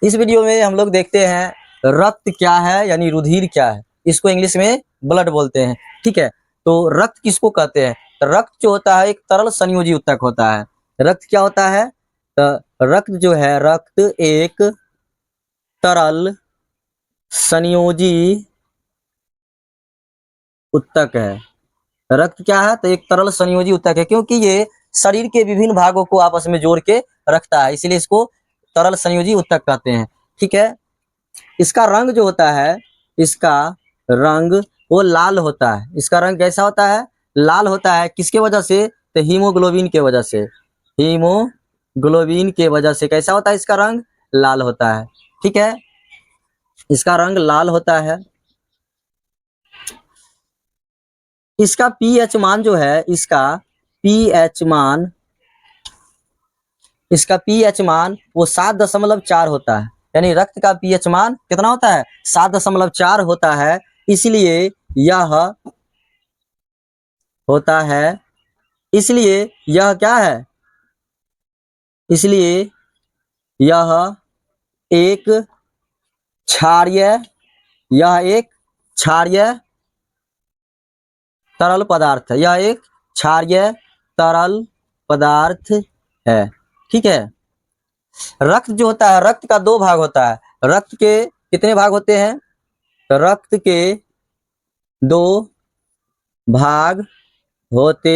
इस वीडियो में हम लोग देखते हैं रक्त क्या है, यानी रुधिर क्या है। इसको इंग्लिश में ब्लड बोलते हैं। ठीक है, तो रक्त किसको कहते हैं? तो रक्त जो होता है एक तरल संयोजी ऊतक होता है। रक्त क्या होता है? तो रक्त जो है, रक्त एक तरल संयोजी ऊतक है। रक्त क्या है? तो एक तरल संयोजी ऊतक है, क्योंकि ये शरीर के विभिन्न भागों को आपस में जोड़ के रखता है, इसलिए इसको तरल संयोजी ऊतक कहते हैं। ठीक है, इसका रंग जो होता है, इसका रंग वो लाल होता है। इसका रंग कैसा होता है? लाल होता है। किसके वजह से? तो हीमोग्लोबिन के वजह से। हीमोग्लोबिन के वजह से कैसा होता है? इसका रंग लाल होता है। ठीक है, इसका रंग लाल होता है। इसका पीएच मान जो है, इसका पीएच मान वो 7.4 होता है। यानी रक्त का पीएच मान कितना होता है? 7.4 होता है। इसलिए यह होता है, इसलिए यह क्या है? इसलिए यह एक क्षारीय यह एक क्षारीय तरल पदार्थ है। यह एक क्षारीय तरल पदार्थ है। ठीक है, रक्त जो होता है, रक्त का 2 भाग होता है। रक्त के कितने भाग होते हैं? तो रक्त के 2 भाग होते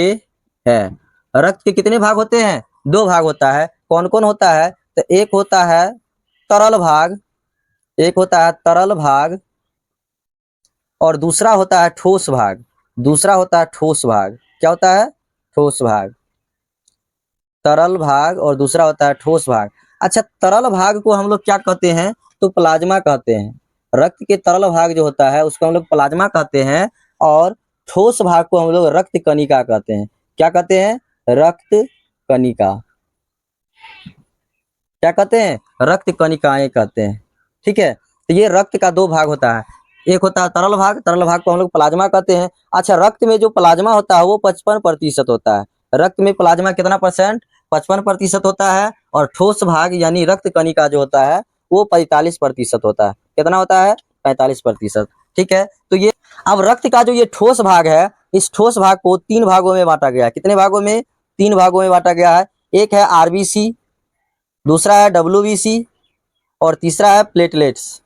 हैं। रक्त के कितने भाग होते हैं? 2 भाग होता है। कौन कौन होता है? तो एक होता है तरल भाग, एक होता है तरल भाग, और दूसरा होता है ठोस भाग। दूसरा होता है ठोस भाग। क्या होता है? ठोस भाग। तरल भाग और दूसरा होता है ठोस भाग। अच्छा, तरल भाग को हम लोग क्या कहते हैं? तो प्लाज्मा कहते हैं। रक्त के तरल भाग जो होता है उसको हम लोग प्लाज्मा कहते हैं, और ठोस भाग को हम लोग रक्त कणिका कहते हैं। क्या कहते हैं? रक्त कणिका। क्या कहते हैं? रक्त कणिकाएं कहते हैं। ठीक है, तो ये रक्त का 2 भाग होता है। एक होता है तरल भाग, तरल भाग को हम लोग प्लाज्मा कहते हैं। अच्छा, रक्त में जो प्लाज्मा होता है वो 55% होता है। रक्त में प्लाज्मा कितना परसेंट? 55% होता है। और ठोस भाग यानी रक्त कणिका जो होता है वो 45% होता है। कितना होता है? 45%। ठीक है, तो ये अब रक्त का जो ये ठोस भाग है, इस ठोस भाग को 3 भागों में बांटा गया है। कितने भागों में? 3 भागों में बांटा गया है। एक है आरबीसी, दूसरा है डब्ल्यूबीसी, और तीसरा है प्लेटलेट्स।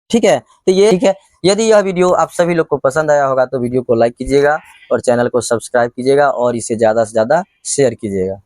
ठीक है, तो ये ठीक है। यदि यह वीडियो आप सभी लोग को पसंद आया होगा तो वीडियो को लाइक कीजिएगा और चैनल को सब्सक्राइब कीजिएगा और इसे ज़्यादा से ज़्यादा शेयर कीजिएगा।